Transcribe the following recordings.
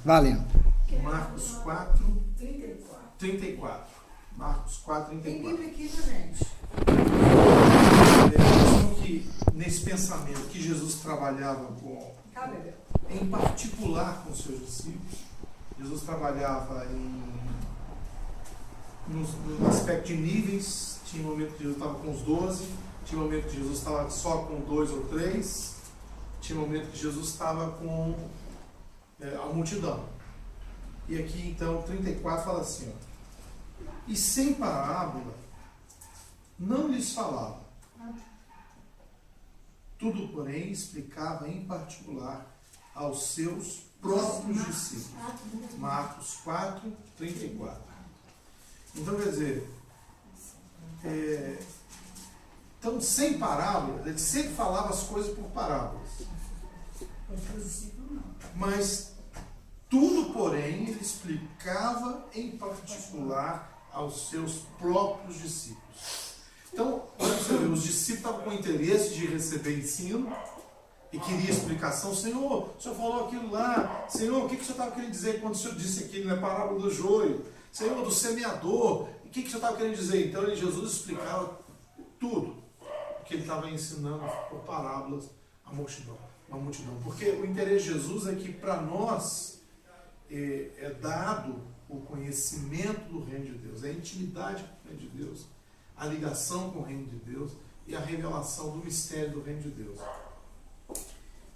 Valendo. Marcos 4, 34. Marcos 4, 34. Tem Bíblia aqui, gente. Que nesse pensamento que Jesus trabalhava em particular com os seus discípulos, Jesus trabalhava no aspecto de níveis. Tinha um momento que Jesus estava com os 12, tinha um momento que Jesus estava só com 2 ou 3, tinha um momento que Jesus estava com a multidão. E aqui então 34 fala assim, ó, e sem parábola não lhes falava, tudo porém explicava em particular aos seus próprios discípulos. Marcos 4, 34. Então quer dizer, então sem parábola, ele sempre falava as coisas por parábolas. Mas tudo, porém, ele explicava em particular aos seus próprios discípulos. Então, você vê, os discípulos estavam com interesse de receber ensino e queria explicação. Senhor, o senhor falou aquilo lá. Senhor, o que o senhor estava querendo dizer quando o senhor disse aquilo na parábola do joio? Senhor, do semeador. O que o senhor estava querendo dizer? Então, Jesus explicava tudo o que ele estava ensinando por parábolas à multidão. Porque o interesse de Jesus é que para nós é dado o conhecimento do reino de Deus, a intimidade com o reino de Deus, a ligação com o reino de Deus e a revelação do mistério do reino de Deus.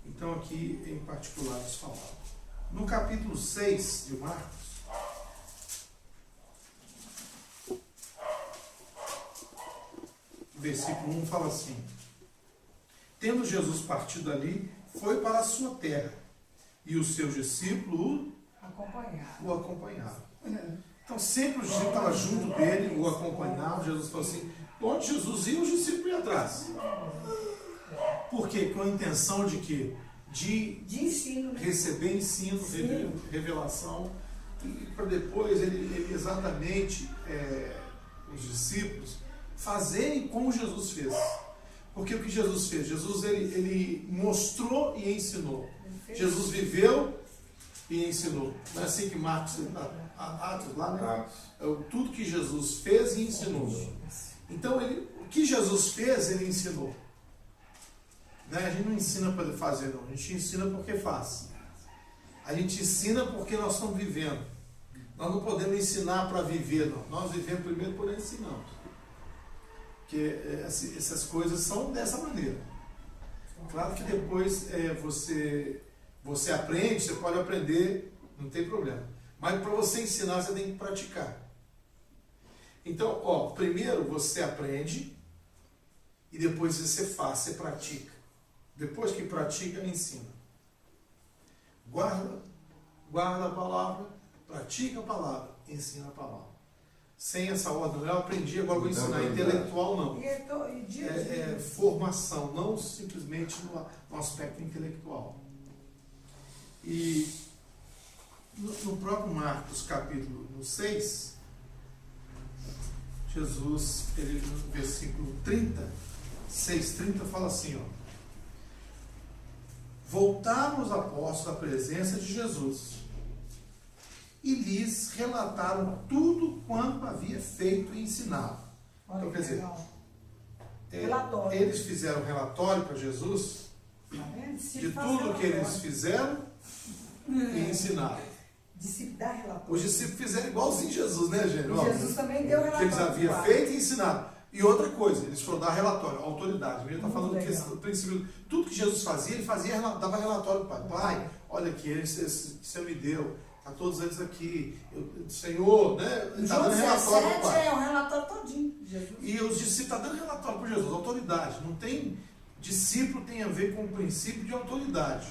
Então aqui em particular eles falavam. No capítulo 6 de Marcos, versículo 1 fala assim: tendo Jesus partido dali, foi para a sua terra, e os seus discípulos o acompanharam. Então sempre os discípulos estavam junto dele, o acompanhavam. Jesus falou assim, onde Jesus ia, os discípulos iam atrás. Por quê? Com a intenção de quê? De ensino, receber ensino, revelação, e para depois ele exatamente, os discípulos, fazerem como Jesus fez. Porque o que Jesus fez? Jesus ele mostrou e ensinou. Jesus viveu e ensinou. Não é assim que Marcos, Atos lá, né? Tudo que Jesus fez e ensinou. Então, o que Jesus fez, ele ensinou. Né? A gente não ensina para fazer, não. A gente ensina porque faz. A gente ensina porque nós estamos vivendo. Nós não podemos ensinar para viver, não. Nós vivemos primeiro por ensinamos. Porque essas coisas são dessa maneira. Claro que depois você aprende, você pode aprender, não tem problema. Mas para você ensinar, você tem que praticar. Então, primeiro você aprende e depois você faz, você pratica. Depois que pratica, ensina. Guarda a palavra, pratica a palavra, ensina a palavra. Sem essa ordem, eu aprendi, agora vou ensinar. Intelectual não. É formação, não simplesmente no aspecto intelectual. E no próprio Marcos, capítulo 6, Jesus, no versículo 30, 6:30, fala assim, voltaram os apóstolos à presença de Jesus e lhes relataram tudo quanto havia feito e ensinado. Então, quer dizer, eles fizeram um relatório para Jesus de tudo que eles fizeram e ensinaram. Os discípulos fizeram igualzinho Jesus, né, gente? Jesus também deu relatório. Que eles haviam feito e ensinado. E outra coisa, eles foram dar relatório, autoridade. Ele está falando que esse princípio, tudo que Jesus fazia, ele dava relatório para o Pai. Pai, olha aqui, esse Senhor me deu, a todos eles aqui, Senhor, né? Ele está dando relatório para o Pai. É um relatório todinho. Jesus. E os discípulos estão dando relatório para Jesus, autoridade. Não tem, discípulo tem a ver com o princípio de autoridade.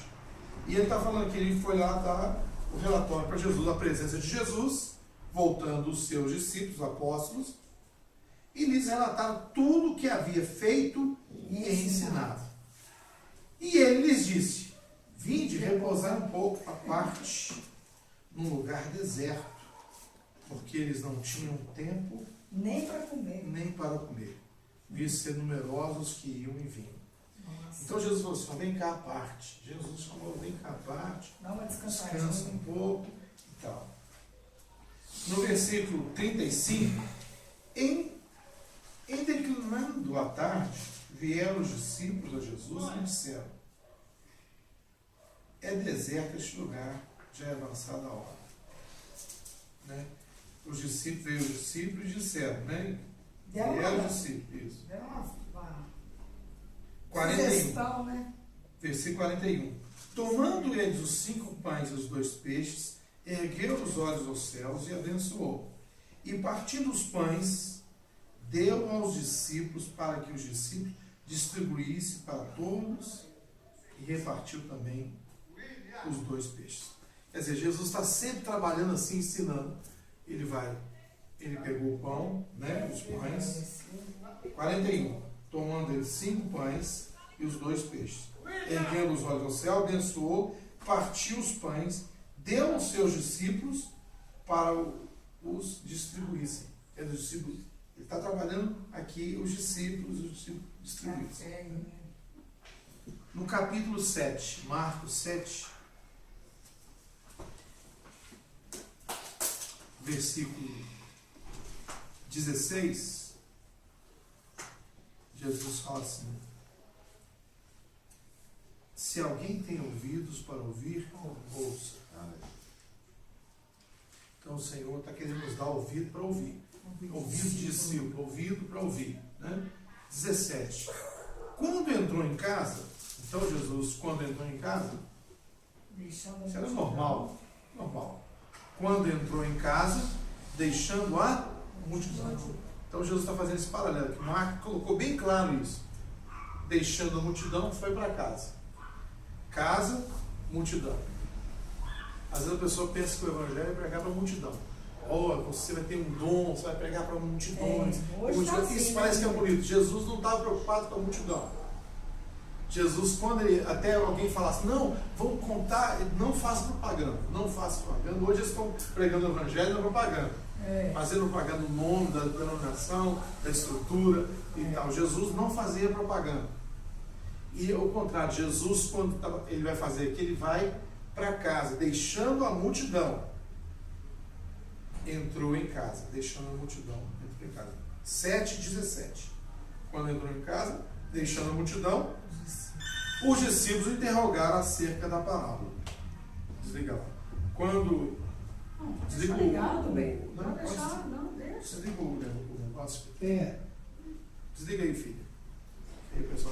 E ele está falando que ele foi lá dar o relatório para Jesus, a presença de Jesus, voltando os seus discípulos, apóstolos, e lhes relataram tudo o que havia feito e ensinado. E ele lhes disse, vinde repousar um pouco à parte, num lugar deserto, porque eles não tinham tempo nem para comer, visto ser numerosos que iam e vinham. Nossa. Então Jesus falou assim, vem cá à parte. Jesus falou, vem cá à parte, Dá uma descansadinha. descansa um pouco e tal. No versículo 35, em declinando a tarde, vieram os discípulos a Jesus e disseram, é deserto este lugar, já é avançada a hora. Né? Veio os discípulos e disseram, né? Vieram os discípulos, isso. Deu uma 41. sugestão, né? Versículo 41. Tomando eles os 5 pães e os 2 peixes, ergueu os olhos aos céus e abençoou. E partindo os pães, deu aos discípulos para que os discípulos distribuíssem para todos e repartiu também os 2 peixes. Quer dizer, Jesus está sempre trabalhando assim, ensinando. Ele pegou o pão, né, os pães. 41. Tomando ele 5 pães e os 2 peixes. Erguendo os olhos ao céu, abençoou, partiu os pães, deu aos seus discípulos para os distribuíssem. Ele está trabalhando aqui os discípulos distribuíssem. No capítulo 7, Marcos 7, versículo 16, Jesus fala assim, se alguém tem ouvidos para ouvir, ouça. Então o Senhor está querendo nos dar ouvido para ouvir. Ouvido de discípulo, ouvido para ouvir. Né? 17. Quando entrou em casa, então Jesus, quando entrou em casa, isso era normal. Quando entrou em casa, deixando a multidão. Então Jesus está fazendo esse paralelo, que Marcos colocou bem claro isso. Deixando a multidão, foi para casa. Casa, multidão. Às vezes a pessoa pensa que o evangelho é pregar para a multidão. Você vai ter um dom, você vai pregar para multidões. Isso parece que é bonito. Jesus não estava preocupado com a multidão. Jesus, quando até alguém falasse, não, vamos contar, ele não faz propaganda. Hoje eles estão pregando o evangelho na propaganda. Fazendo propaganda no nome da denominação, da estrutura e tal. Jesus não fazia propaganda. E ao contrário, Jesus, quando ele vai fazer aqui, ele vai para casa, deixando a multidão. Entrou em casa, deixando a multidão. Entrou em casa. 7:17. Quando entrou em casa, deixando a multidão, os discípulos interrogaram acerca da parábola. Desliga lá. Quando desliga o. Não, deixar, não, deixa. Desliga o negócio. Desliga aí, filha. Aí, pessoal.